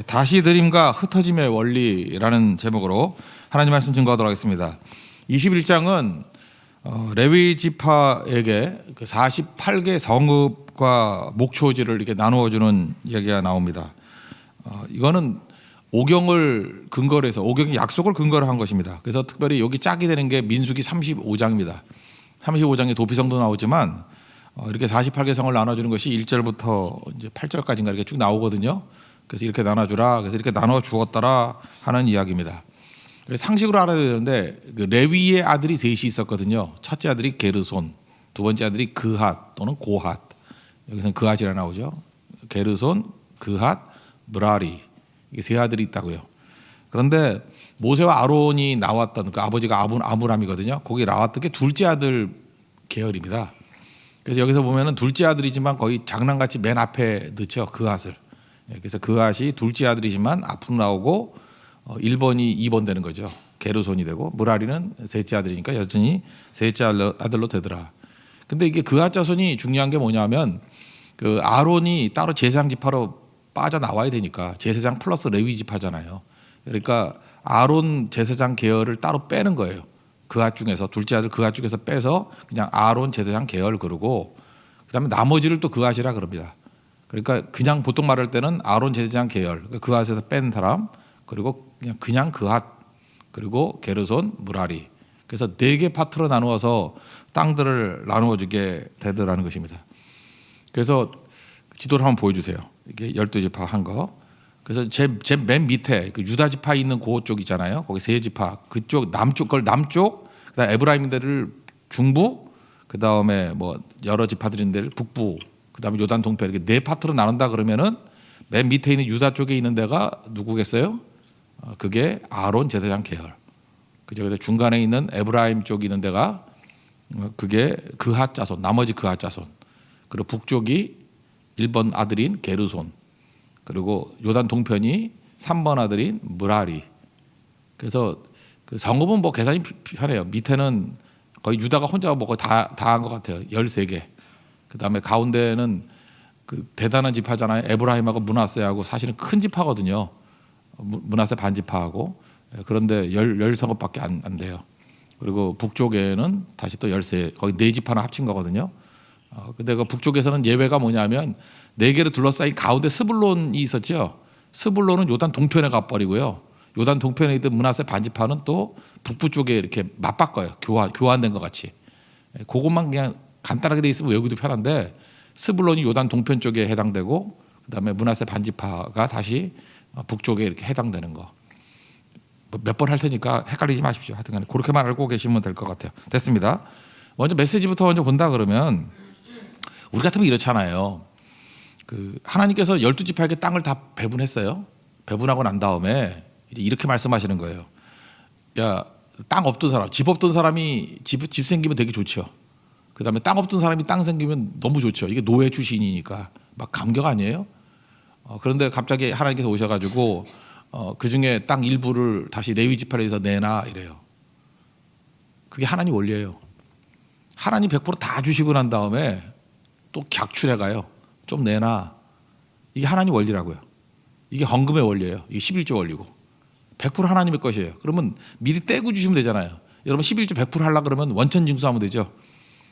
다시 드림과 흩어짐의 원리라는 제목으로 하나님 말씀 증거하도록 하겠습니다. 21장은 레위 지파에게 그 48개 성읍과 목초지를 이렇게 나누어 주는 이야기가 나옵니다. 이거는 오경을 근거로 해서 오경의 약속을 근거로 한 것입니다. 그래서 특별히 여기 짝이 되는 게 민수기 35장입니다. 35장에 도피성도 나오지만 이렇게 48개 성을 나눠주는 것이 1절부터 이제 8절까지인가 이렇게 쭉 나오거든요. 그래서 이렇게 나눠주라. 그래서 이렇게 나눠 주었더라 하는 이야기입니다. 상식으로 알아야 되는데 그 레위의 아들이 셋이 있었거든요. 첫째 아들이 게르손, 두 번째 아들이 그핫 또는 고핫. 여기서는 그핫이라 나오죠. 게르손, 그핫, 므라리. 이게 세 아들이 있다고요. 그런데 모세와 아론이 나왔던 그 아버지가 아므람이거든요. 거기 나왔던 게 둘째 아들 계열입니다. 그래서 여기서 보면은 둘째 아들이지만 거의 장난같이 맨 앞에 넣죠. 그핫을. 그래서 그핫이 둘째 아들이지만 앞으로 나오고 1번이 2번 되는 거죠. 게르손이 되고 므라리는 셋째 아들이니까 여전히 셋째 아들로 되더라. 근데 이게 그핫 자손이 중요한 게 뭐냐면 그 아론이 따로 제사장 지파로 빠져나와야 되니까 제사장 플러스 레위 지파잖아요. 그러니까 아론 제사장 계열을 따로 빼는 거예요. 그핫 중에서 둘째 아들 그핫 중에서 빼서 그냥 아론 제사장 계열 그러고 그다음에 나머지를 또 그핫이라 그럽니다. 그러니까 그냥 보통 말할 때는 아론 제사장 계열 그핫에서 뺀 사람 그리고 그냥 그핫 그리고 게르손 므라리 그래서 4개 파트로 나누어서 땅들을 나누어 주게 되더라는 것입니다. 그래서 지도를 한번 보여주세요. 이게 12지파 한 거. 그래서 제 맨 밑에 그 유다 지파 있는 그쪽 있잖아요. 거기 세 지파 그쪽 남쪽 걸 남쪽 그다음 에브라임들을 중부 그다음에 뭐 여러 지파들인데 북부 그다음에 요단 동편 이렇게 4파트로 나눈다 그러면은 맨 밑에 있는 유다 쪽에 있는 데가 누구겠어요? 그게 아론 제사장 계열. 그죠? 그래서 중간에 있는 에브라임 쪽에 있는 데가 그게 그핫 자손 나머지 그핫 자손. 그리고 북쪽이 1번 아들인 게르손. 그리고 요단 동편이 3번 아들인 므라리. 그래서 그 성읍은 뭐 계산이 편해요. 밑에는 거의 유다가 혼자 뭐 거의 다 한 것 같아요. 13개. 그다음에 가운데는 그 대단한 지파잖아요. 에브라임하고 므낫세하고 사실은 큰 지파거든요. 므낫세 반지파하고. 그런데 10성읍밖에 안 돼요. 그리고 북쪽에는 다시 또 13 거의 4지파나 합친 거거든요. 근데 그 북쪽에서는 예외가 뭐냐면 4개로 둘러싸인 가운데 스불론이 있었죠. 스불론은 요단 동편에 가버리고요. 요단 동편에 있던 므낫세 반지파는 또 북부 쪽에 이렇게 맞바꿔요. 교환된 것 같이. 그것만 그냥 간단하게 돼 있으면 외우기도 편한데 스불론이 요단 동편 쪽에 해당되고 그다음에 므낫세 반지파가 다시 북쪽에 이렇게 해당되는 거. 몇 번 할 테니까 헷갈리지 마십시오. 하여튼간에 그렇게만 알고 계시면 될 것 같아요. 됐습니다. 먼저 메시지부터 먼저 본다 그러면 우리 같으면 이렇잖아요. 그 하나님께서 12지파에게 땅을 다 배분했어요. 배분하고 난 다음에 이렇게 말씀하시는 거예요. 야, 땅 없던 사람, 집 없던 사람이 집 생기면 되게 좋죠. 그다음에 땅 없던 사람이 땅 생기면 너무 좋죠. 이게 노예 출신이니까 막 감격 아니에요? 그런데 갑자기 하나님께서 오셔가지고 그 중에 땅 일부를 다시 레위 지파에서 내놔 이래요. 그게 하나님 원리예요. 하나님 100%다 주시고 난 다음에 또 객출해가요. 좀 내놔. 이게 하나님 원리라고요. 이게 헌금의 원리예요. 이게 11조 원리고 100% 하나님의 것이에요. 그러면 미리 떼고 주시면 되잖아요. 여러분 11조 100% 하려고 그러면 원천징수하면 되죠.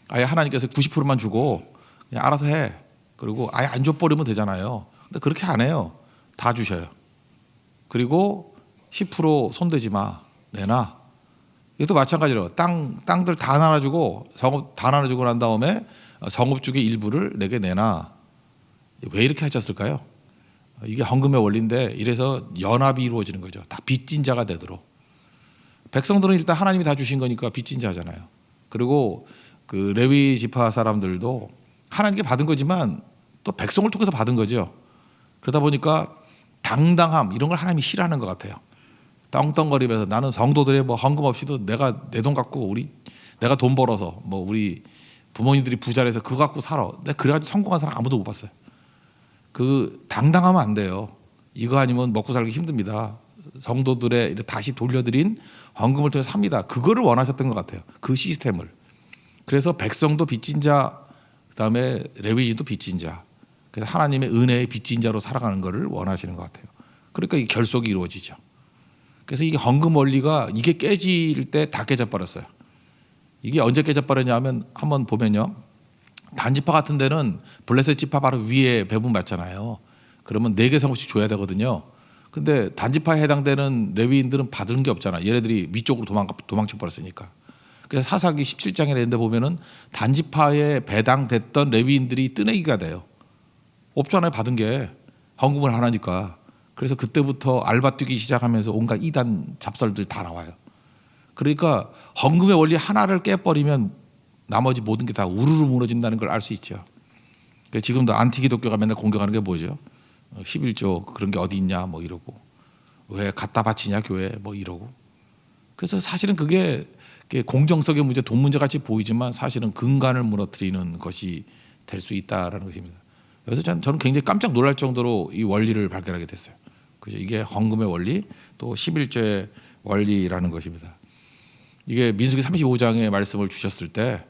아예 하나님께서 90%만 주고 그냥 알아서 해. 그리고 아예 안 줘버리면 되잖아요. 근데 그렇게 안 해요. 다 주셔요. 그리고 10% 손대지 마. 내놔. 이것도 마찬가지로 땅들 다 나눠주고 성읍 다 나눠주고 난 다음에 성읍 중에 일부를 내게 내놔. 왜 이렇게 하셨을까요? 이게 헌금의 원리인데 이래서 연합이 이루어지는 거죠. 다 빚진 자가 되도록. 백성들은 일단 하나님이 다 주신 거니까 빚진 자잖아요. 그리고 그 레위 지파 사람들도 하나님께 받은 거지만 또 백성을 통해서 받은 거죠. 그러다 보니까 당당함 이런 걸 하나님이 싫어하는 것 같아요. 떵떵거리면서 나는 성도들의 뭐 헌금 없이도 내가 내 돈 갖고 내가 돈 벌어서 뭐 우리 부모님들이 부자라서 그거 갖고 살아. 내가 그래가지고 성공한 사람 아무도 못 봤어요. 그 당당하면 안 돼요. 이거 아니면 먹고 살기 힘듭니다. 성도들의 다시 돌려드린 헌금을 통해서 삽니다. 그거를 원하셨던 것 같아요. 그 시스템을. 그래서 백성도 빚진 자, 그다음에 레위인도 빚진 자. 그래서 하나님의 은혜의 빚진 자로 살아가는 것을 원하시는 것 같아요. 그러니까 이 결속이 이루어지죠. 그래서 이 헌금 원리가 이게 깨질 때 다 깨져버렸어요. 이게 언제 깨져버렸냐면 한번 보면요. 단지파 같은 데는 블레셋 지파 바로 위에 배분 받잖아요. 그러면 4개 성읍씩 줘야 되거든요. 근데 단지파에 해당되는 레위인들은 받은 게 없잖아. 얘네들이 위쪽으로 도망쳐 버렸으니까. 그래서 사사기 17장에 내는데 보면은 단지파에 배당됐던 레위인들이 뜨내기가 돼요. 없잖아요. 받은 게 헌금을 안 하니까. 그래서 그때부터 알바 뛰기 시작하면서 온갖 이단 잡설들 다 나와요. 그러니까 헌금의 원리 하나를 깨버리면 나머지 모든 게 다 우르르 무너진다는 걸 알 수 있죠. 그러니까 지금도 안티기독교가 맨날 공격하는 게 뭐죠? 11조 그런 게 어디 있냐 뭐 이러고, 왜 갖다 바치냐 교회 뭐 이러고. 그래서 사실은 그게 공정성의 문제, 돈 문제 같이 보이지만 사실은 근간을 무너뜨리는 것이 될 수 있다라는 것입니다. 그래서 저는 굉장히 깜짝 놀랄 정도로 이 원리를 발견하게 됐어요. 그죠? 이게 헌금의 원리, 또 11조의 원리라는 것입니다. 이게 민수기 35장의 말씀을 주셨을 때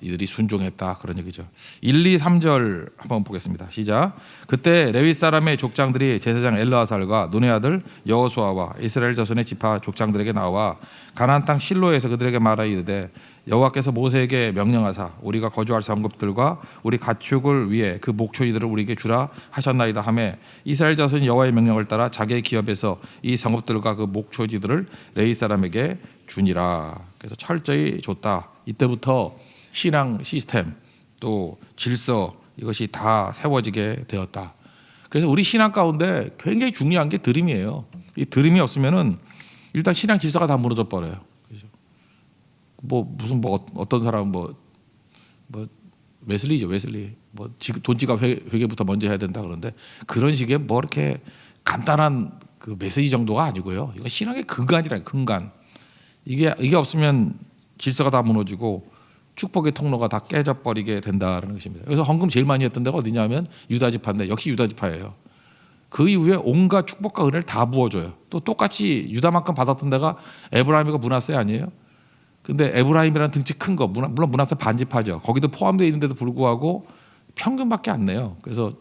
이들이 순종했다 그런 얘기죠. 1, 2, 3절 한번 보겠습니다. 시작. 그때 레위 사람의 족장들이 제사장 엘르아살과 눈의 아들 여호수아와 이스라엘 자손의 지파 족장들에게 나와 가나안 땅 실로에서 그들에게 말하 이르되 여호와께서 모세에게 명령하사 우리가 거주할 성읍들과 우리 가축을 위해 그 목초지들을 우리에게 주라 하셨나이다 하매 이스라엘 자손이 여호와의 명령을 따라 자기의 기업에서 이 성읍들과 그 목초지들을 레위 사람에게 주니라. 그래서 철저히 줬다. 이때부터 신앙 시스템 또 질서 이것이 다 세워지게 되었다. 그래서 우리 신앙 가운데 굉장히 중요한 게 드림이에요. 이 드림이 없으면은 일단 신앙 질서가 다 무너져 버려요. 그죠? 어떤 사람 뭐 웨슬리죠, 웨슬리. 돈 지갑 회계부터 먼저 해야 된다 그러는데 그런 식의 뭐 이렇게 간단한 그 메시지 정도가 아니고요. 이거 신앙의 근간이라는 근간. 이게 없으면 질서가 다 무너지고 축복의 통로가 다 깨져버리게 된다는 것입니다. 그래서 헌금 제일 많이 했던 데가 어디냐면 유다지파인데 역시 유다지파예요. 그 이후에 온갖 축복과 은혜를 다 부어줘요. 또 똑같이 유다만큼 받았던 데가 에브라임이고 므낫세 아니에요? 근데 에브라임이라는 등치 큰 거, 물론 므낫세 반지파죠. 거기도 포함되어 있는데도 불구하고 평균밖에 안 내요. 그래서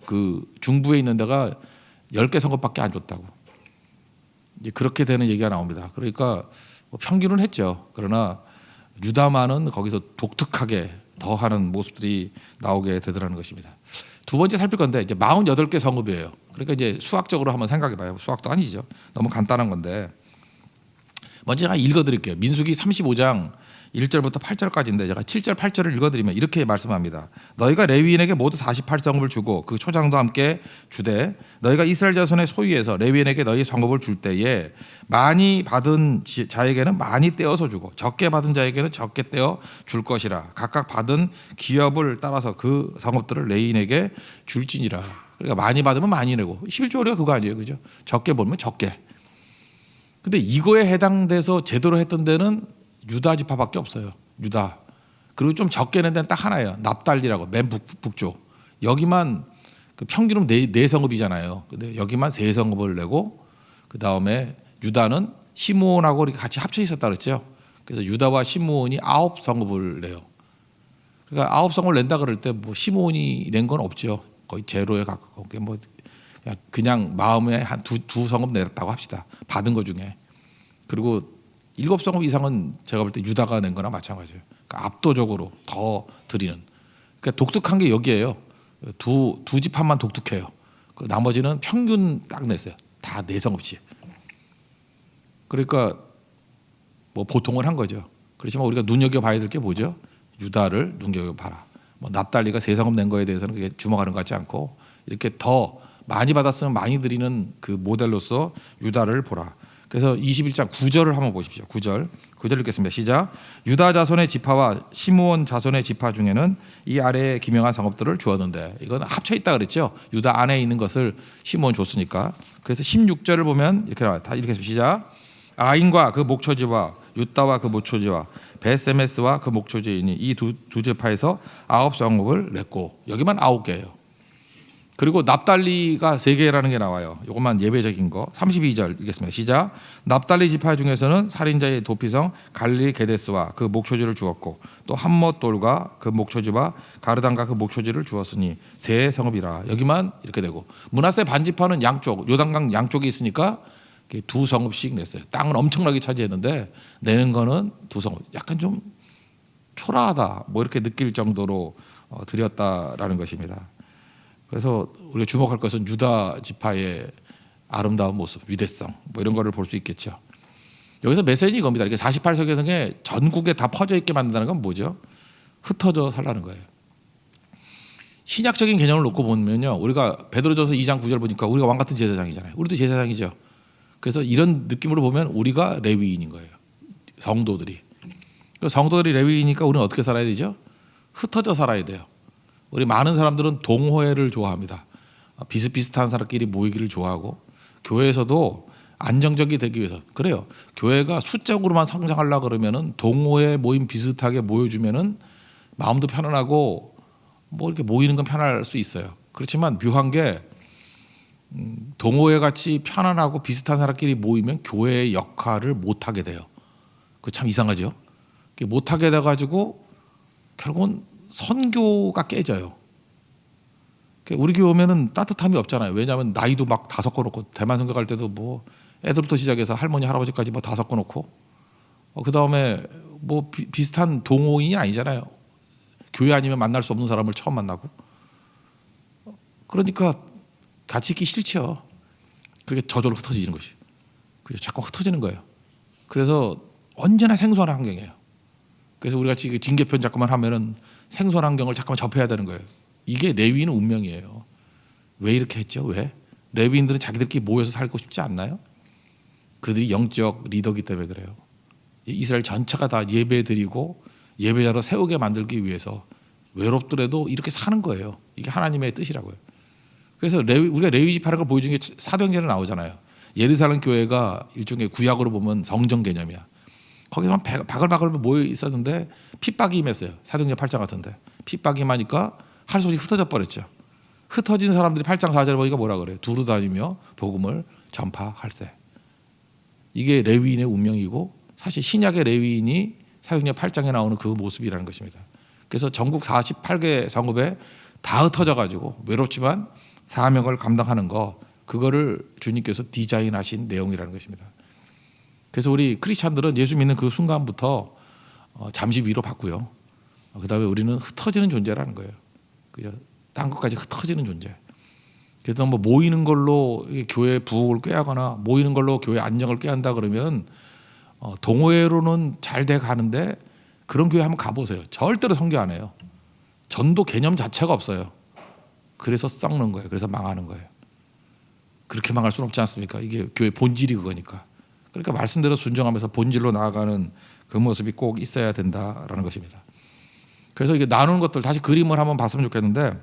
그 중부에 있는 데가 10개 성읍밖에 안 줬다고. 이제 그렇게 되는 얘기가 나옵니다. 그러니까 평균은 했죠. 그러나 유다만은 거기서 독특하게 더하는 모습들이 나오게 되더라는 것입니다. 두 번째 살필 건데 이제 48개 성읍이에요. 그러니까 이제 수학적으로 한번 생각해봐요. 수학도 아니죠. 너무 간단한 건데 먼저 제가 읽어드릴게요. 민수기 35장 1절부터 8절까지인데 제가 7절 8절을 읽어드리면 이렇게 말씀합니다. 너희가 레위인에게 모두 48성읍을 주고 그 초장도 함께 주되 너희가 이스라엘 자손의 소유에서 레위인에게 너희 성읍을 줄 때에 많이 받은 자에게는 많이 떼어서 주고 적게 받은 자에게는 적게 떼어 줄 것이라. 각각 받은 기업을 따라서 그 성읍들을 레위인에게 줄지니라. 그러니까 많이 받으면 많이 내고 11조가 그거 아니에요, 그죠? 적게 벌면 적게. 근데 이거에 해당돼서 제대로 했던 데는 유다 지파밖에 없어요. 유다. 그리고 좀 적게 낸 데는 딱 하나예요. 납달리라고 맨 북쪽. 여기만 그 평균은 네 성읍이잖아요. 근데 여기만 3성읍을 내고 그 다음에 유다는 시므온하고 이렇게 같이 합쳐 있었다 그랬죠. 그래서 유다와 시므온이 9성읍을 내요. 그러니까 9성읍을 낸다 그럴 때 뭐 시므온이 낸 건 없죠. 거의 제로에 가깝게 뭐 그냥 마음에 한 두 성읍 냈다고 합시다. 받은 거 중에. 그리고 7성읍 이상은 제가 볼 때 유다가 낸 거나 마찬가지예요. 그러니까 압도적으로 더 드리는. 그러니까 독특한 게 여기에요. 두 지파만 독특해요. 그 나머지는 평균 딱 냈어요. 다 4성읍씩. 그러니까 뭐 보통을 한 거죠. 그렇지만 우리가 눈여겨봐야 될 게 뭐죠? 유다를 눈여겨봐라. 뭐 납달리가 3성읍 낸 거에 대해서는 그게 주목하는 것 같지 않고 이렇게 더 많이 받았으면 많이 드리는 그 모델로서 유다를 보라. 그래서 21장 9절을 한번 보십시오. 9절 읽겠습니다. 시작. 유다 자손의 지파와 시므온 자손의 지파 중에는 이 아래에 기명한 성읍들을 주었는데 이건 합쳐 있다 그랬죠. 유다 안에 있는 것을 시므온 줬으니까. 그래서 16절을 보면 이렇게 나와요. 다 읽겠습니다. 시작. 아인과 그 목초지와 유다와 그 목초지와 베세메스와 그 목초지이니 이 두 지파에서 9성읍을 냈고 여기만 9개예요. 그리고 납달리가 3개라는 게 나와요. 이것만 예배적인 거. 32절 읽겠습니다. 시작. 납달리 지파 중에서는 살인자의 도피성 갈릴리 게데스와 그 목초지를 주었고 또 함못돌과 그 목초지와 가르단과 그 목초지를 주었으니 세 성읍이라. 여기만 이렇게 되고 므낫세 반지파는 양쪽 요단강 양쪽에 있으니까 2성읍씩 냈어요. 땅은 엄청나게 차지했는데 내는 거는 2성읍. 약간 좀 초라하다 뭐 이렇게 느낄 정도로 드렸다라는 것입니다. 그래서 우리가 주목할 것은 유다 지파의 아름다운 모습, 위대성 뭐 이런 거를 볼 수 있겠죠. 여기서 메시지 이겁니다. 이렇게 48세 성에 전국에 다 퍼져 있게 만든다는 건 뭐죠? 흩어져 살라는 거예요. 신약적인 개념을 놓고 보면요, 우리가 베드로전서 2장 9절 보니까 우리가 왕 같은 제사장이잖아요. 우리도 제사장이죠. 그래서 이런 느낌으로 보면 우리가 레위인인 거예요. 성도들이. 성도들이 레위이니까 우리는 어떻게 살아야 되죠? 흩어져 살아야 돼요. 우리 많은 사람들은 동호회를 좋아합니다. 비슷비슷한 사람끼리 모이기를 좋아하고 교회에서도 안정적이 되기 위해서 그래요. 교회가 수적으로만 성장하려고 그러면은 동호회 모임 비슷하게 모여주면은 마음도 편안하고 뭐 이렇게 모이는 건 편할 수 있어요. 그렇지만 묘한 게 동호회 같이 편안하고 비슷한 사람끼리 모이면 교회의 역할을 못 하게 돼요. 그 참 이상하죠. 못 하게 돼 가지고 결국은 선교가 깨져요. 우리 교회 오면은 따뜻함이 없잖아요. 왜냐하면 나이도 막 다 섞어놓고 대만 선교 갈 때도 뭐 애들부터 시작해서 할머니 할아버지까지 뭐 다 섞어놓고 그 다음에 뭐 비슷한 동호인이 아니잖아요. 교회 아니면 만날 수 없는 사람을 처음 만나고 그러니까 같이 있기 싫죠. 그렇게 저절로 흩어지는 것이. 그래서 자꾸 흩어지는 거예요. 그래서 언제나 생소한 환경이에요. 그래서 우리 같이 징계편 자꾸만 하면은 생소한 환경을 잠깐만 접해야 되는 거예요. 이게 레위인의 운명이에요. 왜 이렇게 했죠? 왜? 레위인들은 자기들끼리 모여서 살고 싶지 않나요? 그들이 영적 리더기 때문에 그래요. 이스라엘 전체가 다 예배드리고 예배자로 세우게 만들기 위해서 외롭더라도 이렇게 사는 거예요. 이게 하나님의 뜻이라고요. 그래서 우리가 레위 지파라는 걸 보여준 게 사도행전에 나오잖아요. 예루살렘 교회가 일종의 구약으로 보면 성전 개념이야. 거기서만 바글바글 모여 있었는데 핍박이 임했어요. 사도행전 8장 같은데 핍박이 임하니까 할 소리 흩어져 버렸죠. 흩어진 사람들이 8장 4절 보니까 뭐라 그래요? 두루 다니며 복음을 전파할세. 이게 레위인의 운명이고 사실 신약의 레위인이 사도행전 8장에 나오는 그 모습이라는 것입니다. 그래서 전국 48개 성읍에 다 흩어져 가지고 외롭지만 사명을 감당하는 거 그거를 주님께서 디자인하신 내용이라는 것입니다. 그래서 우리 크리스찬들은 예수 믿는 그 순간부터 잠시 위로받고요. 그다음에 우리는 흩어지는 존재라는 거예요. 그죠? 딴 것까지 흩어지는 존재. 그래서 뭐 모이는 걸로 교회 부흥을 꾀하거나 모이는 걸로 교회 안정을 꾀한다 그러면 동호회로는 잘 돼 가는데 그런 교회 한번 가보세요. 절대로 선교 안 해요. 전도 개념 자체가 없어요. 그래서 썩는 거예요. 그래서 망하는 거예요. 그렇게 망할 수는 없지 않습니까? 이게 교회 본질이 그거니까. 그러니까 말씀대로 순종하면서 본질로 나아가는 그 모습이 꼭 있어야 된다라는 것입니다. 그래서 이게 나누는 것들 다시 그림을 한번 봤으면 좋겠는데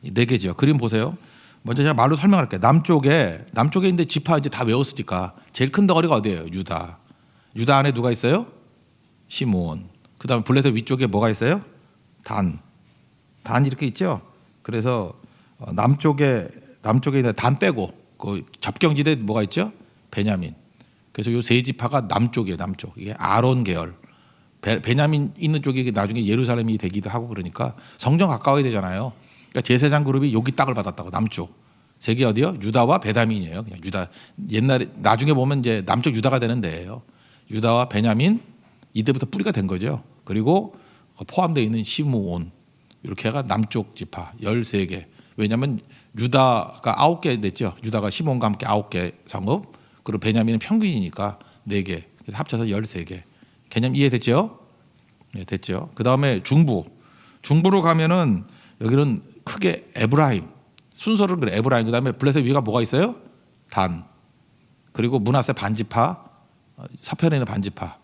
4개죠. 그림 보세요. 먼저 제가 말로 설명할게요. 남쪽에 있는데 지파 이제 다 외웠으니까 제일 큰 덩어리가 어디예요? 유다. 유다 안에 누가 있어요? 시므온. 그다음에 블레셋 위쪽에 뭐가 있어요? 단 이렇게 있죠. 그래서 남쪽에 있는 단 빼고 그 접경지대 뭐가 있죠? 베냐민. 그래서 요 세 지파가 남쪽이에요. 남쪽. 이게 아론 계열. 베냐민 있는 쪽이 나중에 예루살렘이 되기도 하고 그러니까 성전 가까워야 되잖아요. 그러니까 제사장 그룹이 여기 땅을 받았다고 남쪽. 세계 어디요? 유다와 베냐민이에요. 그냥 유다. 옛날에 나중에 보면 이제 남쪽 유다가 되는 데예요. 유다와 베냐민 이때부터 뿌리가 된 거죠. 그리고 포함되어 있는 시므온 이렇게 해가 남쪽 지파 13개. 왜냐하면 유다가 9개 됐죠. 유다가 시므온과 함께 9개 성읍. 그리고 베냐민은 평균이니까 4개. 그래서 합쳐서 13개. 개념 이해됐죠? 네, 됐죠. 그다음에 중부로 가면은 여기는 크게 에브라임. 순서를 그래. 에브라임. 그다음에 블레셋 위가 뭐가 있어요? 단. 그리고 므낫세 반지파. 서편에 있는 반지파.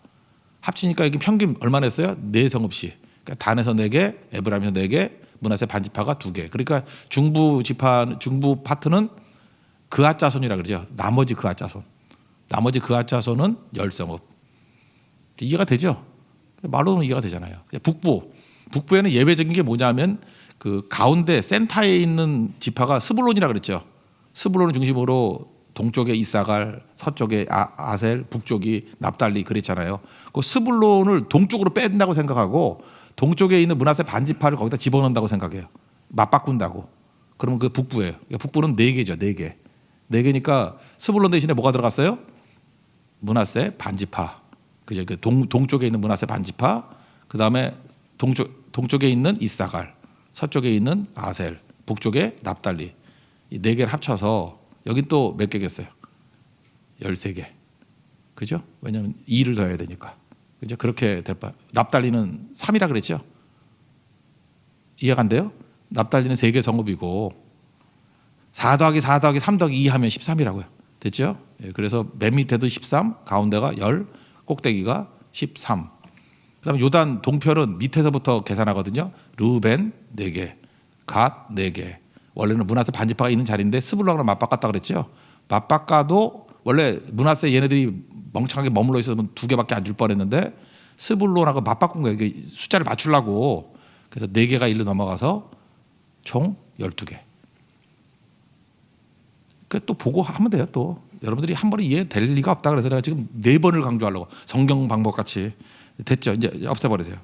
합치니까 이게 평균 얼마나 했어요? 4성읍씩. 그러니까 단에서 4개, 에브라임에서 4개, 므낫세 반지파가 2개. 그러니까 중부 파트는 그앗 자손이라 그러죠. 나머지 그앗 자손은 10성읍. 이해가 되죠? 말로는 이해가 되잖아요. 북부에는 예외적인 게 뭐냐면 그 가운데 센터에 있는 지파가 스불론이라 그랬죠. 스불론을 중심으로 동쪽에 이사갈, 서쪽에 아셀, 북쪽이 납달리 그랬잖아요. 그 스불론을 동쪽으로 뺀다고 생각하고 동쪽에 있는 므낫세 반지파를 거기다 집어넣는다고 생각해요. 맞바꾼다고. 그러면 그 북부예요. 북부는 4개죠. 4개. 4개니까 스불론 대신에 뭐가 들어갔어요? 므낫세 반지파. 그죠? 그 동쪽에 있는 므낫세 반지파. 그다음에 동쪽에 있는 이사갈, 서쪽에 있는 아셀, 북쪽에 납달리. 이 4개를 합쳐서 여긴 또 몇 개겠어요? 13개. 그죠? 왜냐하면 2를 더해야 되니까. 그죠? 그렇게 됐다. 납달리는 3이라 그랬죠? 이해가 안 돼요? 납달리는 3개 성읍이고 4 더하기 4 더하기 3 더하기 2 하면 13이라고요. 됐죠? 예, 그래서 맨 밑에도 13, 가운데가 10, 꼭대기가 13. 그다음에 요단 동편은 밑에서부터 계산하거든요. 르우벤 4개, 갓 4개. 원래는 므낫세 반지파가 있는 자리인데 스불론하고 맞바꿨다 그랬죠. 맞바꿔도 원래 므낫세 얘네들이 멍청하게 머물러 있었으면 2개밖에 안 줄 뻔했는데 스불론하고 맞바꾼 거예요. 이게 숫자를 맞추려고. 그래서 4개가 1로 넘어가서 총 12개. 그 또 보고 하면 돼요. 또 여러분들이 한 번에 이해될 리가 없다. 그래서 내가 지금 4번을 강조하려고 성경 방법 같이 됐죠. 이제 없애버리세요.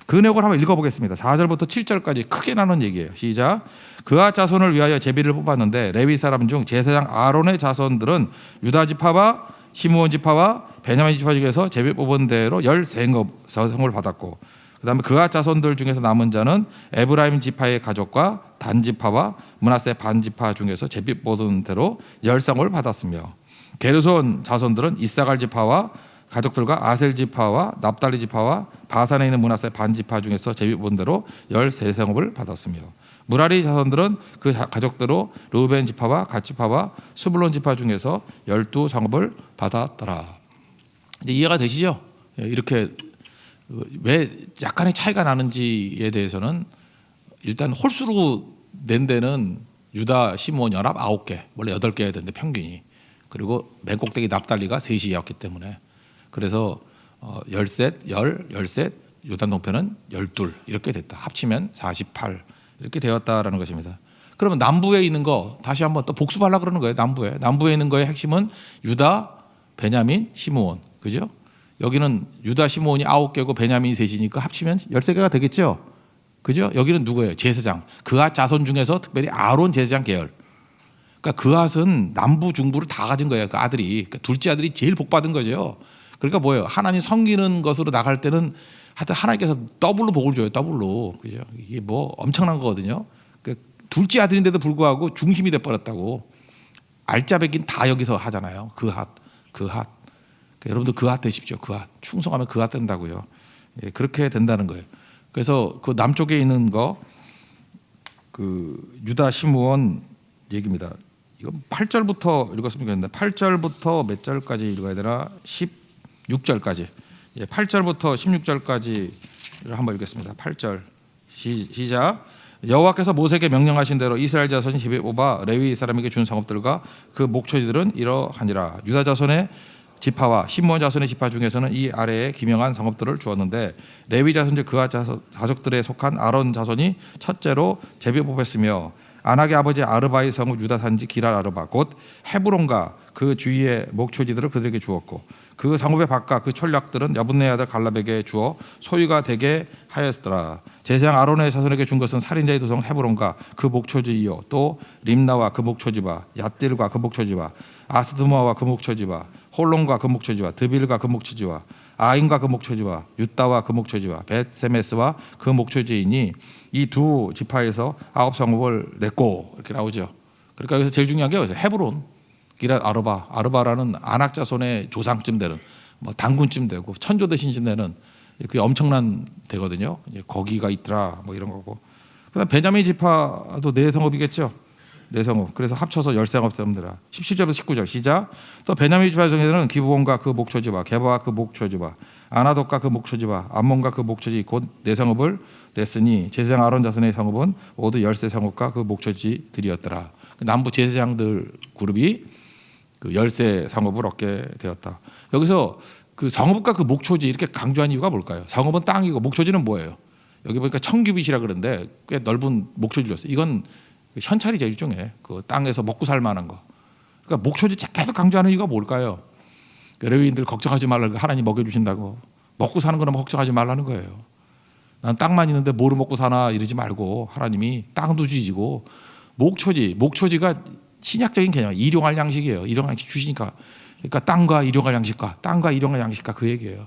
그 내용을 한번 읽어보겠습니다. 4절부터 7절까지 크게 나눈 얘기예요. 시작. 그아 자손을 위하여 제비를 뽑았는데 레위 사람 중 제사장 아론의 자손들은 유다 지파와 시므온 지파와 베냐민 지파 중에서 제비 뽑은 대로 13성을 받았고 그다음에 그아 자손들 중에서 남은 자는 에브라임 지파의 가족과 단 지파와 므낫세 반 지파 중에서 제비 뽑은 대로 10성을 받았으며 게르손 자손들은 이사갈 지파와 가족들과 아셀 지파와 납달리 지파와 바산에 있는 므낫세 반 지파 중에서 제비 뽑은 대로 13성읍을 받았으며 무라리 자손들은 그 가족대로 르우벤 지파와 갓 지파와 스불론 지파 중에서 12성읍을 받았더라. 이제 이해가 되시죠? 이렇게 왜 약간의 차이가 나는지에 대해서는 일단 홀수로 낸 데는 유다, 시므온 연합 9개, 원래 8개여야 되는데 평균이. 그리고 맨 꼭대기 납달리가 3이었기 때문에 그래서 13, 13, 요단 동편은 12 이렇게 됐다. 합치면 48 이렇게 되었다라는 것입니다. 그러면 남부에 있는 거 다시 한번 또 복습하려고 그러는 거예요. 남부에 있는 거의 핵심은 유다, 베냐민, 시므온. 그죠? 여기는 유다, 시므온이 9개고 베냐민이 3이니까 합치면 13개가 되겠죠. 그죠? 여기는 누구예요? 제사장. 그앗 자손 중에서 특별히 아론 제사장 계열. 그러니까 그앗은 남부 중부를 다 가진 거예요. 그 아들이. 그러니까 둘째 아들이 제일 복 받은 거죠. 그러니까 뭐예요? 하나님 섬기는 것으로 나갈 때는 하여튼 하나님께서 더블로 복을 줘요. 더블로. 그죠? 이게 뭐 엄청난 거거든요. 그러니까 둘째 아들인데도 불구하고 중심이 돼 버렸다고. 알짜배기는 다 여기서 하잖아요. 그앗. 그러니까 여러분도 그앗 되십시오. 그앗. 충성하면 그앗 된다고요. 예, 그렇게 된다는 거예요. 그래서 그 남쪽에 있는 거 그 유다 시므온 얘기입니다. 이건 8절부터 읽었으면 좋겠는데 8절부터 몇 절까지 읽어야 되나? 16절까지. 8절부터 16절까지를 한번 읽겠습니다. 8절 시작. 여호와께서 모세에게 명령하신 대로 이스라엘 자손이 제비 뽑아 레위 사람에게 준 성읍들과 그 목초지들은 이러하니라. 유다 자손의 지파와 시므온 자손의 지파 중에서는 이 아래에 기명한 성읍들을 주었는데 레위 자손 즉 그앗 가족들에 속한 아론 자손이 첫째로 제비 뽑았으며 아낙의 아버지 아르바의 성읍 유다 산지 기랄 아르바 곧 헤브론과 그 주위의 목초지들을 그들에게 주었고 그 성읍의 밭과 그 전략들은 여분네 아들 갈렙에게 주어 소유가 되게 하였더라. 제사장 아론의 자손에게 준 것은 살인자의 도성 헤브론과 그 목초지이요 또 림나와 그 목초지와 얏딜과 그 목초지와 아스드모아와 그 목초지와 홀론과 그 목초지와 드빌과 그 목초지와 아인과 그 목초지와 유다와 그 목초지와 벳세메스와 그 목초지이니 이 두 지파에서 9성읍을 냈고 이렇게 나오죠. 그러니까 여기서 제일 중요한 게 헤브론, 기랏 아르바라는 아낙 자손의 조상쯤 되는 뭐 당군쯤 되고 천조 대신쯤 되는 그게 엄청난 데거든요. 거기가 있더라 뭐 이런 거고. 그다음 베냐민 지파도 4성읍이겠죠. 4성읍. 그래서 합쳐서 10성읍 됩니다. 17절부터 19절 시작. 또 베냐민 지파 중에서는 기브온과 그 목초지와 게바와 그 목초지와 아나돗과 그 목초지와 암몬과 그 목초지 곧 4성읍을 냈으니 제사장 아론 자손의 성읍은 모두 13성읍과 그 목초지들이었더라. 남부 제사장들 그룹이 그 13성읍을 얻게 되었다. 여기서 그 성읍과 그 목초지 이렇게 강조한 이유가 뭘까요? 성읍은 땅이고 목초지는 뭐예요? 여기 보니까 청규빗이라 그러는데 꽤 넓은 목초지 줬어요. 이건 현찰이죠, 일종의 그 땅에서 먹고 살 만한 거. 그러니까 목초지 계속 강조하는 이유가 뭘까요? 레위인들 걱정하지 말라고, 하나님 먹여주신다고. 먹고 사는 거는 걱정하지 말라는 거예요. 난 땅만 있는데 뭐로 먹고 사나 이러지 말고 하나님이 땅도 주시고 목초지가 신약적인 개념, 일용할 양식이에요. 일용할 양식 주시니까. 그러니까 땅과 일용할 양식과 땅과 일용할 양식과 그 얘기예요.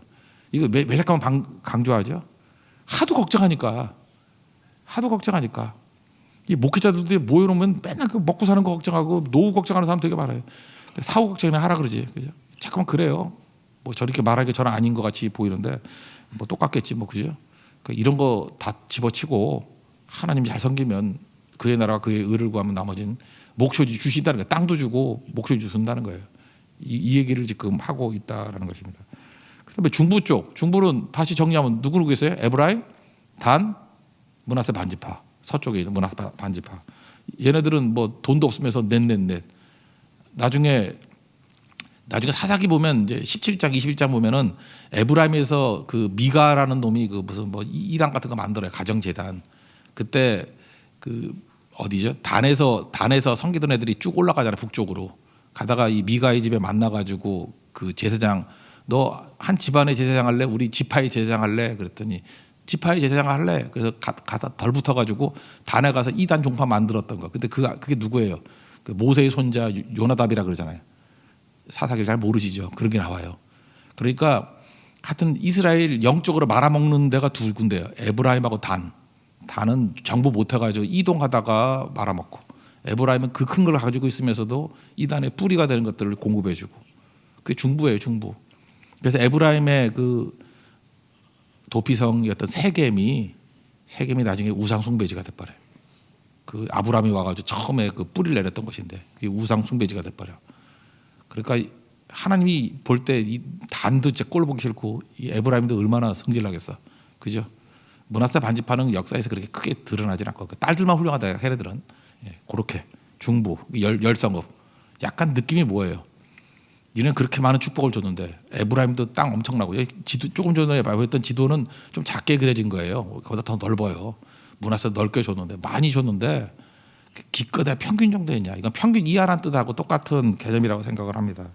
이거 왜 잠깐만 강조하죠? 하도 걱정하니까 이 목회자들도 모여놓으면 맨날 그 먹고 사는 거 걱정하고 노후 걱정하는 사람 되게 많아요. 사후 걱정이나 하라 그러지. 그죠? 잠깐만 그래요. 뭐 저렇게 말하기 저는 아닌 것 같이 보이는데 뭐 똑같겠지 뭐 그죠? 그러니까 이런 거 다 집어치고 하나님 잘 섬기면 그의 나라와 그의 의를 구하면 나머지는 목초지 주신다는 거예요. 땅도 주고 목초지 준다는 거예요. 이 얘기를 지금 하고 있다라는 것입니다. 그다음에 중부 쪽, 중부는 다시 정리하면 누구 있어요? 에브라임, 단, 므낫세 반지파. 서쪽에 있는 므낫세 반지파. 얘네들은 뭐 돈도 없으면서 넷. 나중에 사사기 보면 이제 17장, 21장 보면은 에브라임에서 그 미가라는 놈이 그 무슨 뭐 이단 같은 거 만들어요. 가정재단. 그때 그 어디죠? 단에서 섬기던 애들이 쭉 올라가잖아요. 북쪽으로. 가다가 이 미가의 집에 만나가지고 그 제사장, 너 한 집안의 제사장 할래? 우리 지파의 제사장 할래? 그랬더니 지파의 제사장 할래? 그래서 가서 덜 붙어가지고 단에 가서 이단 종파 만들었던 거. 근데 그게 누구예요? 그 모세의 손자 요나답이라 그러잖아요. 사사기를 잘 모르시죠? 그런 게 나와요. 그러니까 하여튼 이스라엘 영적으로 말아먹는 데가 두 군데예요. 에브라임하고 단. 단은 정보 못 해가지고 이동하다가 말아먹고, 에브라임은 그 큰 걸 가지고 있으면서도 이단의 뿌리가 되는 것들을 공급해주고. 그게 중부예요, 중부. 그래서 에브라임의 그 도피성이었던 세겜이 나중에 우상 숭배지가 돼버려요. 그 아브라함이 와가지고 처음에 그 뿌리를 내렸던 것인데 그게 우상 숭배지가 돼버려. 그러니까 하나님이 볼 때 이 단도 진짜 꼴 보기 싫고 이 에브라임도 얼마나 성질나겠어, 그죠? 므낫세 반지파는 역사에서 그렇게 크게 드러나지 않고 딸들만 훌륭하다 헤레들은. 그렇게 중부 열성업 약간 느낌이 뭐예요? 니는 그렇게 많은 축복을 줬는데 에브라임도 땅 엄청나고 지도 조금 전에 말했던 지도는 좀 작게 그려진 거예요. 그보다 더 넓어요. 므낫세 넓게 줬는데 많이 줬는데 기껏해 평균 정도 했냐? 이건 평균 이하라는 뜻하고 똑같은 개념이라고 생각을 합니다.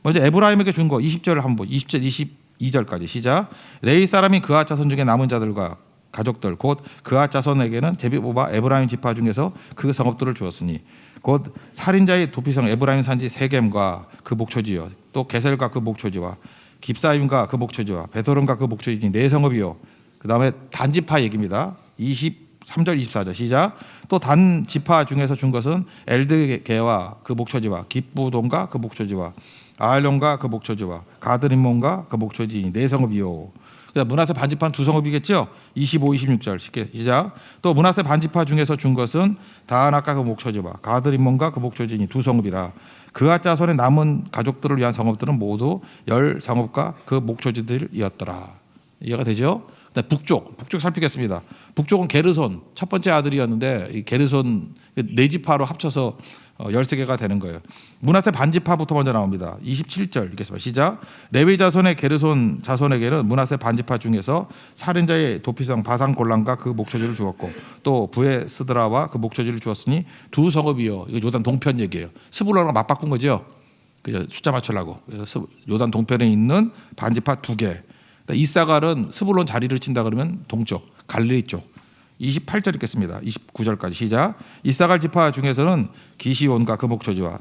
먼저 에브라임에게 준 거 20절을 한번 20절 22절까지 시작. 레위 사람이 그앗 자손 중에 남은 자들과 가족들 곧 그앗 자손에게는 제비 뽑아 에브라임 지파 중에서 그 성읍들을 주었으니 곧 살인자의 도피성 에브라임 산지 세겜과 그 목초지요, 또 게셀과 그 목초지와 깁사임과 그 목초지와 베토론과 그 목초지 네 성읍이요. 그 다음에 단지파 얘기입니다. 23절 24절 시작. 또 단 지파 중에서 준 것은 엘드게와 그 목초지와 깁부돈과 그 목초지와 아알론과 그 목초지와 가드림몬과 그 목초지 네 성읍이요. 므낫세 반지파는 두 성읍이겠죠. 25, 26절 시작. 또 므낫세 반지파 중에서 준 것은 다하나과 그 목초지와 가드림몬과 그 목초지니 두 성읍이라. 그앗 자손의 남은 가족들을 위한 성읍들은 모두 10성읍과 그 목초지들이었더라. 이해가 되죠? 북쪽 살피겠습니다. 북쪽은 게르손 첫 번째 아들이었는데 이 게르손 네 지파로 합쳐서 13개가 되는 거예요. 므낫세 반지파부터 먼저 나옵니다. 27절 읽겠습니다. 시작. 레위 자손의 게르손 자손에게는 므낫세 반지파 중에서 살인자의 도피성 바산 골란과 그 목초지를 주었고 또 부에 스드라와 그 목초지를 주었으니 두 성읍이요. 이거 요단 동편 얘기예요. 스불론과 맞바꾼 거죠. 그죠? 숫자 맞추려고. 그래서 요단 동편에 있는 반지파 2개. 이사갈은 스불론 자리를 친다 그러면 동쪽 갈릴리 쪽. 28절 읽겠습니다. 29절까지 시작. 이사갈 지파 중에서는 기시온과 그 목초지와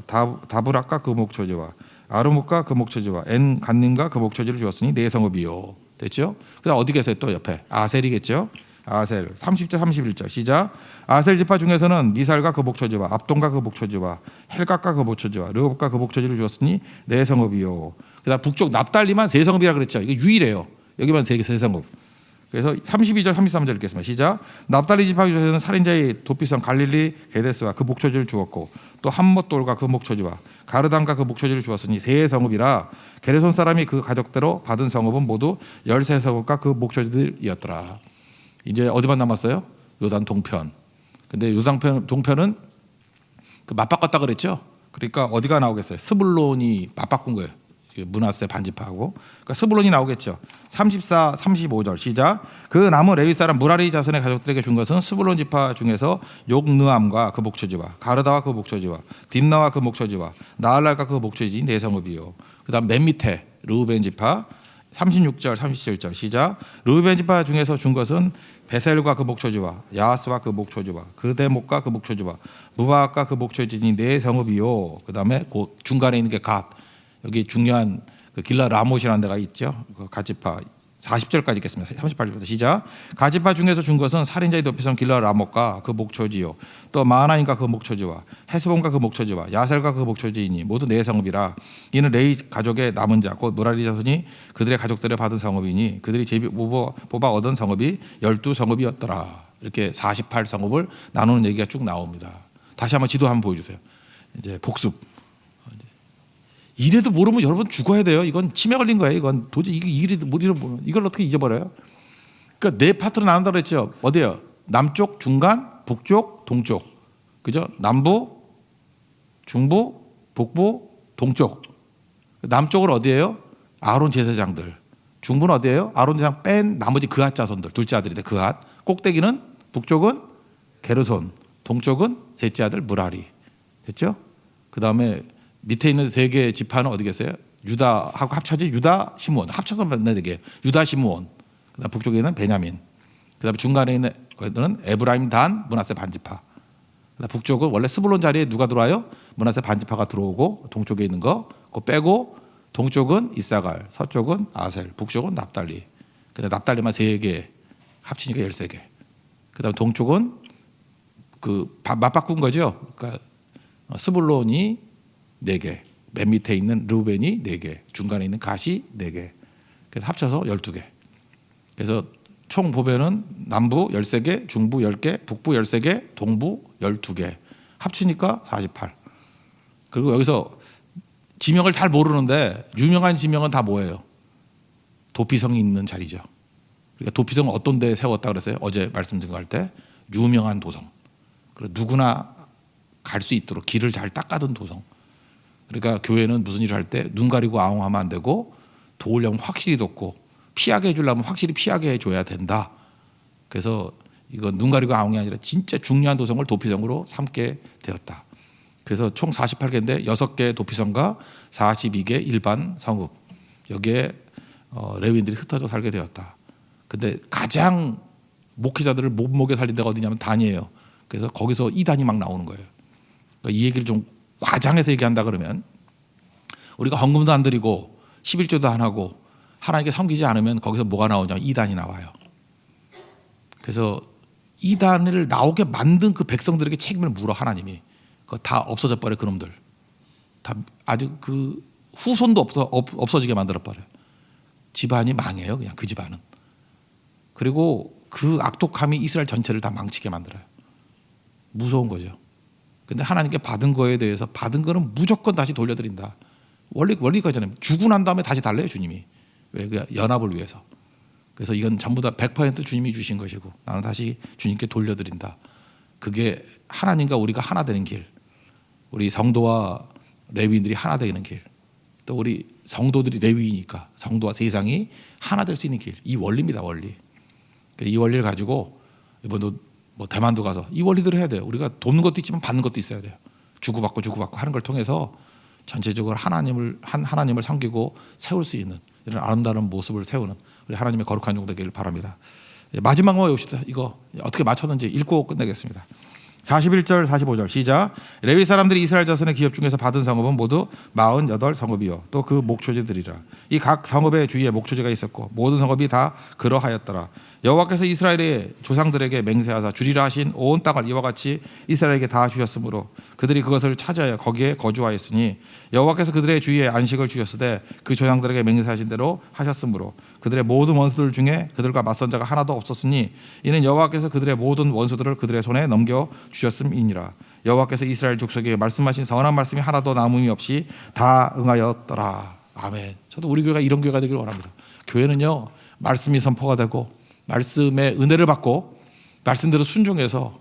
다브락과 그 목초지와 아르묵과 그 목초지와 엔간님과 그 목초지를 주었으니 네 성읍이요. 됐죠? 그다음 어디 계세요? 또 옆에 아셀이겠죠? 아셀 30절 31절 시작. 아셀 지파 중에서는 미살과 그 목초지와 압돈과 그 목초지와 헬각과 그 목초지와 르홉과 그 목초지를 주었으니 네 성읍이요. 그다음 북쪽 납달리만 세 성읍이라 그랬죠. 이게 유일해요. 여기만 세 성읍. 그래서 32절 33절 읽겠습니다. 시작. 납달리 지파 중에서는 살인자의 도피성 갈릴리 게데스와 그 목초지를 주었고 또 함못돌과 그 목초지와 가르단과 그 목초지를 주었으니 세 성읍이라. 게르손 사람이 그 가족대로 받은 성읍은 모두 13성읍과 그 목초지들이었더라. 이제 어디만 남았어요? 요단 동편. 근데 요단 동편은 그 맞바꿨다 그랬죠. 그러니까 어디가 나오겠어요? 스불론이 맞바꾼 거예요. 므낫세 반지파하고. 그러니까 스불론이 나오겠죠. 34, 35절 시작. 그 남은 레위 사람 무라리 자손의 가족들에게 준 것은 스불론 지파 중에서 욕느암과 그 목초지와 가르다와 그 목초지와 딥나와 그 목초지와 나할랄과 그 목초지 네 성읍이요. 그다음 맨 밑에 르우벤 지파 36절 37절 시작. 르우벤 지파 중에서 준 것은 베셀과 그 목초지와 야하스와 그 목초지와 그대목과 그 목초지와 무바과 그 목초지니 네 성읍이요. 그다음에 그 중간에 있는 게 갓. 여기 중요한 그 길라 라못이라는 데가 있죠. 그 갓지파 40절까지 있겠습니다. 38절부터 시작. 갓지파 중에서 준 것은 살인자의 높이성 길라 라못과 그 목초지요. 또 마하나임과 그 목초지와 헤스본과 그 목초지와 야셀과 그 목초지이니 모두 네 성읍이라. 이는 레위 가족의 남은 자 곧 무라리 자손이 그들의 가족들을 받은 성읍이니 그들이 제비 뽑아 얻은 성읍이 12성읍이었더라. 이렇게 48성읍을 나누는 얘기가 쭉 나옵니다. 다시 한번 지도 한번 보여주세요. 이제 복습. 이래도 모르면 여러분 죽어야 돼요. 이건 치매 걸린 거예요. 이건 도저히 이래도 못 잃어보면 이걸 어떻게 잊어버려요? 그러니까 네 파트로 나눈다 그랬죠. 어디요? 남쪽, 중간, 북쪽, 동쪽. 그죠? 남부, 중부, 북부, 동쪽. 남쪽은 어디예요? 아론 제사장들. 중부는 어디예요? 아론 제사장 뺀 나머지 그앗 자손들. 둘째 아들인데 그앗. 꼭대기는 북쪽은 게르손, 동쪽은 셋째 아들 무라리. 됐죠? 그다음에 밑에 있는 세 개의 지파는 어디겠어요? 유다하고 합쳐진 유다, 시므온 합쳐서 만나야 되게 유다, 시므온. 그다음 북쪽에 있는 베냐민. 그다음에 중간에 있는 것들은 에브라임, 단, 므낫세 반지파. 그다음 북쪽은 원래 스불론 자리에 누가 들어와요? 므낫세 반지파가 들어오고 동쪽에 있는 거 그거 빼고 동쪽은 이사갈, 서쪽은 아셀, 북쪽은 납달리. 그다음 납달리만 3개 합치니까 13개. 그다음 동쪽은 그 맞바꾼 거죠. 그러니까 스불론이 4개, 맨 밑에 있는 르우벤이 4개, 중간에 있는 갓이 4개. 그래서 합쳐서 12개. 그래서 총 보면은 남부 13개, 중부 10개, 북부 13개, 동부 12개. 합치니까 48. 그리고 여기서 지명을 잘 모르는데 유명한 지명은 다 뭐예요? 도피성이 있는 자리죠. 그러니까 도피성은 어떤 데 세웠다 그랬어요? 어제 말씀 증거할 때 유명한 도성. 그리고 누구나 갈 수 있도록 길을 잘 닦아둔 도성. 그러니까 교회는 무슨 일을 할 때 눈 가리고 아웅하면 안 되고 도우려면 확실히 돕고 피하게 해주려면 확실히 피하게 해줘야 된다. 그래서 이건 눈 가리고 아웅이 아니라 진짜 중요한 도성을 도피성으로 삼게 되었다. 그래서 총 48개인데 6개 도피성과 42개 일반 성읍. 여기에 레위인들이 흩어져 살게 되었다. 근데 가장 목회자들을 못 먹여 살린 데가 어디냐면 단이에요. 그래서 거기서 이단이 막 나오는 거예요. 그러니까 이 얘기를 좀 과장해서 얘기한다 그러면 우리가 헌금도 안 드리고 11조도 안 하고 하나님께 섬기지 않으면 거기서 뭐가 나오냐면 이단이 나와요. 그래서 이단을 나오게 만든 그 백성들에게 책임을 물어 하나님이. 그거 다 없어져 버려 그놈들. 다 아주 그 후손도 없어지게 만들어 버려요. 집안이 망해요. 그냥 그 집안은. 그리고 그 악독함이 이스라엘 전체를 다 망치게 만들어요. 무서운 거죠. 근데 하나님께 받은 거에 대해서 받은 거는 무조건 다시 돌려드린다. 원리가 있잖아요. 주고 난 다음에 다시 달래요 주님이. 왜? 그 연합을 위해서. 그래서 이건 전부 다 100% 주님이 주신 것이고 나는 다시 주님께 돌려드린다. 그게 하나님과 우리가 하나 되는 길. 우리 성도와 레위인들이 하나 되는 길. 또 우리 성도들이 레위이니까 성도와 세상이 하나 될 수 있는 길. 이 원리입니다. 원리. 이 원리를 가지고 이번도 뭐 대만도 가서 이 원리대로 해야 돼요. 우리가 돕는 것도 있지만 받는 것도 있어야 돼요. 주고받고 하는 걸 통해서 전체적으로 하나님을 섬기고 세울 수 있는 이런 아름다운 모습을 세우는 우리 하나님의 거룩한 종 되기를 바랍니다. 마지막으로 봅시다. 이거 어떻게 맞췄는지 읽고 끝내겠습니다. 41절 45절 시작. 레위 사람들이 이스라엘 자손의 기업 중에서 받은 성읍은 모두 48성읍이요 또 그 목초지들이라. 이 각 성읍의 주위에 목초지가 있었고 모든 성읍이 다 그러하였더라. 여호와께서 이스라엘의 조상들에게 맹세하사 주리라 하신 온 땅을 이와 같이 이스라엘에게 다 주셨으므로 그들이 그것을 찾아야 거기에 거주하였으니 여호와께서 그들의 주위에 안식을 주셨으되 그 조상들에게 맹세하신 대로 하셨으므로 그들의 모든 원수들 중에 그들과 맞선 자가 하나도 없었으니 이는 여호와께서 그들의 모든 원수들을 그들의 손에 넘겨 주셨음이니라. 여호와께서 이스라엘 족속에게 말씀하신 선한 말씀이 하나도 남음이 없이 다 응하였더라. 아멘. 저도 우리 교회가 이런 교회가 되기를 원합니다. 교회는요 말씀이 선포가 되고 말씀의 은혜를 받고 말씀대로 순종해서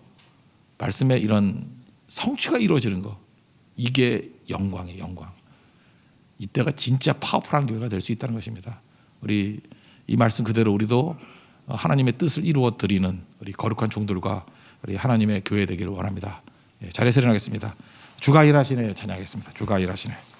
말씀의 이런 성취가 이루어지는 거. 이게 영광이에요. 영광. 이때가 진짜 파워풀한 교회가 될 수 있다는 것입니다. 우리 이 말씀 그대로 우리도 하나님의 뜻을 이루어 드리는 우리 거룩한 종들과 우리 하나님의 교회 되기를 원합니다. 예, 자리에서 일어나겠습니다. 주가 일하시네 찬양하겠습니다. 주가 일하시네.